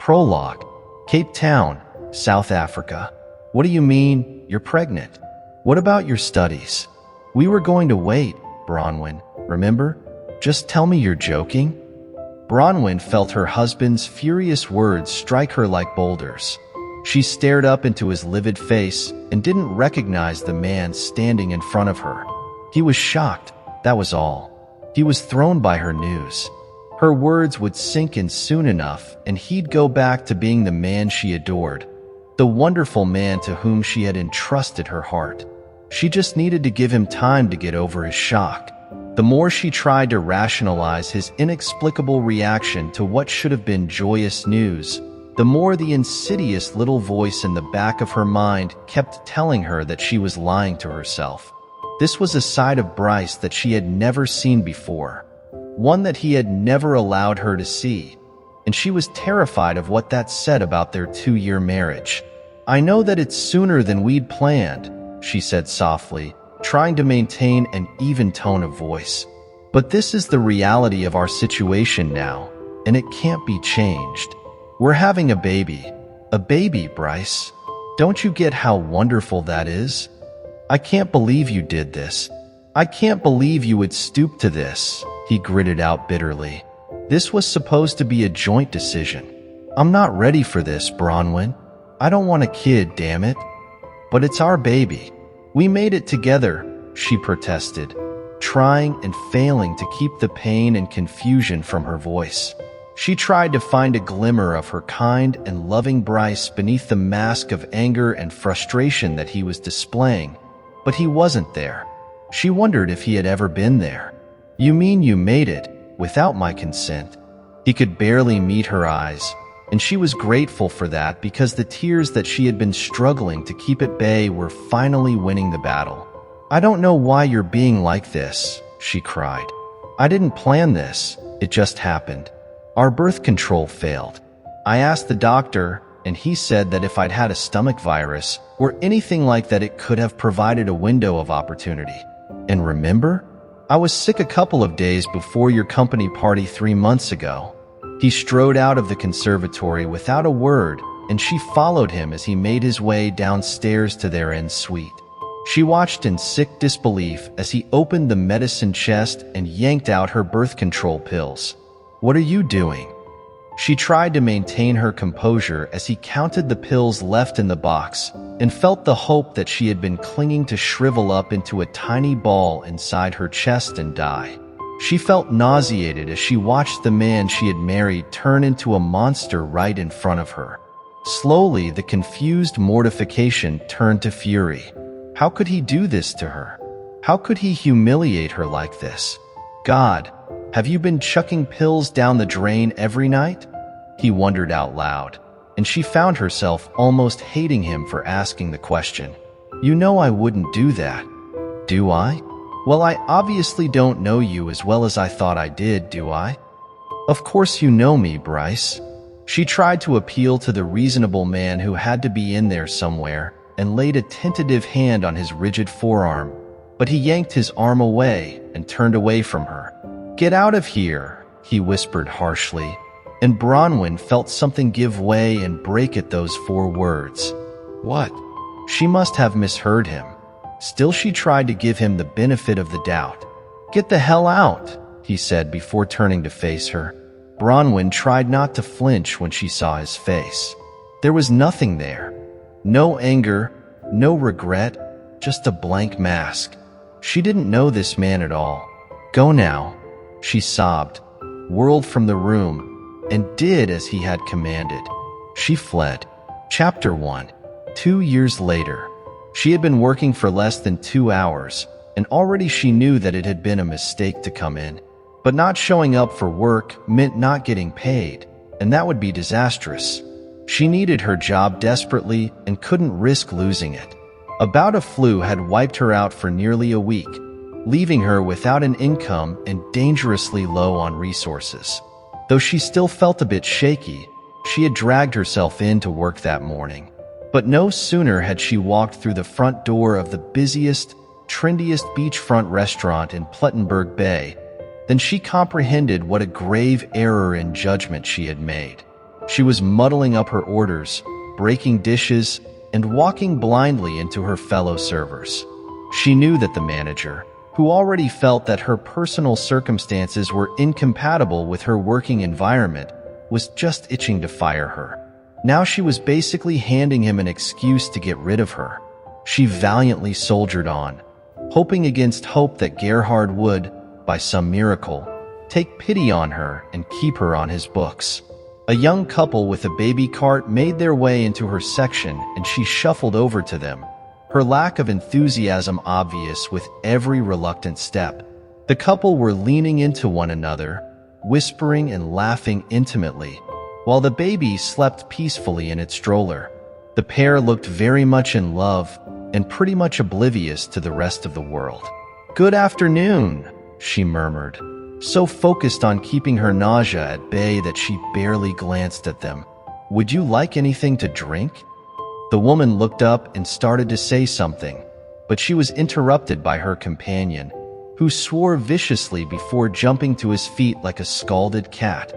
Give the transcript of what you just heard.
Prologue. Cape Town, South Africa. What do you mean, you're pregnant? What about your studies? We were going to wait, Bronwyn, remember? Just tell me you're joking. Bronwyn felt her husband's furious words strike her like boulders. She stared up into his livid face and didn't recognize the man standing in front of her. He was shocked, that was all. He was thrown by her news. Her words would sink in soon enough, and he'd go back to being the man she adored, the wonderful man to whom she had entrusted her heart. She just needed to give him time to get over his shock. The more she tried to rationalize his inexplicable reaction to what should have been joyous news, the more the insidious little voice in the back of her mind kept telling her that she was lying to herself. This was a side of Bryce that she had never seen before, one that he had never allowed her to see, and she was terrified of what that said about their 2-year marriage. "I know that it's sooner than we'd planned," she said softly, trying to maintain an even tone of voice. "But this is the reality of our situation now, and it can't be changed. We're having a baby. A baby, Bryce. Don't you get how wonderful that is? I can't believe you did this. I can't believe you would stoop to this," he gritted out bitterly. "This was supposed to be a joint decision. I'm not ready for this, Bronwyn. I don't want a kid, damn it. But it's our baby. We made it together," she protested, trying and failing to keep the pain and confusion from her voice. She tried to find a glimmer of her kind and loving Bryce beneath the mask of anger and frustration that he was displaying, but he wasn't there. She wondered if he had ever been there. "You mean you made it, without my consent?" He could barely meet her eyes, and she was grateful for that because the tears that she had been struggling to keep at bay were finally winning the battle. "I don't know why you're being like this," she cried. "I didn't plan this, it just happened. Our birth control failed. I asked the doctor, and he said that if I'd had a stomach virus or anything like that, it could have provided a window of opportunity. And remember? I was sick a couple of days before your company party 3 months ago." He strode out of the conservatory without a word, and she followed him as he made his way downstairs to their end suite. She watched in sick disbelief as he opened the medicine chest and yanked out her birth control pills. "What are you doing?" She tried to maintain her composure as he counted the pills left in the box and felt the hope that she had been clinging to shrivel up into a tiny ball inside her chest and die. She felt nauseated as she watched the man she had married turn into a monster right in front of her. Slowly, the confused mortification turned to fury. How could he do this to her? How could he humiliate her like this? "God, have you been chucking pills down the drain every night?" he wondered out loud, and she found herself almost hating him for asking the question. "You know I wouldn't do that, do I? Well, I obviously don't know you as well as I thought I did, do I? Of course you know me, Bryce." She tried to appeal to the reasonable man who had to be in there somewhere and laid a tentative hand on his rigid forearm, but he yanked his arm away and turned away from her. "Get out of here," he whispered harshly, and Bronwyn felt something give way and break at those 4 words. What? She must have misheard him. Still, she tried to give him the benefit of the doubt. "Get the hell out," he said before turning to face her. Bronwyn tried not to flinch when she saw his face. There was nothing there. No anger, no regret, just a blank mask. She didn't know this man at all. "Go now," she sobbed, whirled from the room, and did as he had commanded. She fled. Chapter 1. 2 years later. She had been working for less than 2 hours, and already she knew that it had been a mistake to come in. But not showing up for work meant not getting paid, and that would be disastrous. She needed her job desperately and couldn't risk losing it. A bout of flu had wiped her out for nearly a week, leaving her without an income and dangerously low on resources. Though she still felt a bit shaky, she had dragged herself in to work that morning. But no sooner had she walked through the front door of the busiest, trendiest beachfront restaurant in Plettenberg Bay than she comprehended what a grave error in judgment she had made. She was muddling up her orders, breaking dishes, and walking blindly into her fellow servers. She knew that the manager, who already felt that her personal circumstances were incompatible with her working environment, was just itching to fire her. Now she was basically handing him an excuse to get rid of her. She valiantly soldiered on, hoping against hope that Gerhard would, by some miracle, take pity on her and keep her on his books. A young couple with a baby cart made their way into her section, and she shuffled over to them, her lack of enthusiasm obvious with every reluctant step. The couple were leaning into one another, whispering and laughing intimately, while the baby slept peacefully in its stroller. The pair looked very much in love and pretty much oblivious to the rest of the world. "Good afternoon," she murmured, so focused on keeping her nausea at bay that she barely glanced at them. "Would you like anything to drink?" The woman looked up and started to say something, but she was interrupted by her companion, who swore viciously before jumping to his feet like a scalded cat.